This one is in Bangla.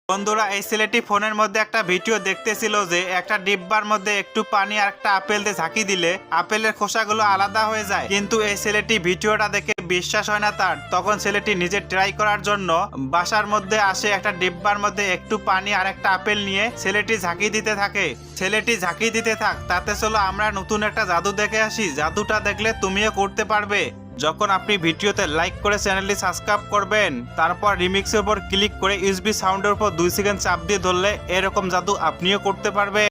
বন্ধুরা, এই ছেলেটি ফোনের মধ্যে একটা ভিডিও দেখতেছিল যে একটা ডিব্বার মধ্যে একটু পানি আর একটা আপেল দিয়ে ঝাঁকি দিলে আপেলের খোসাগুলো আলাদা হয়ে যায়। কিন্তু এই ছেলেটি ভিডিওটা দেখে বিশ্বাস হয় না তার। তখন ছেলেটি নিজে ট্রাই করার জন্য বাসার মধ্যে আসে, একটা ডিব্বার মধ্যে একটু পানি আর একটা আপেল নিয়ে ছেলেটি ঝাঁকি দিতে থাকে। ছেলেটি ঝাঁকি দিতে থাক, তাতে চলো আমরা নতুন একটা জাদু দেখে আসি। জাদুটা দেখলে তুমিও করতে পারবে। যখন আপনি ভিডিওতে লাইক করে চ্যানেলটি সাবস্ক্রাইব করবেন, তারপর রিমিক্সের উপর ক্লিক করে ইউএসবি সাউন্ডের উপর 2 সেকেন্ড চাপ দিয়ে ধরলে এরকম জাদু আপনিও করতে পারবেন।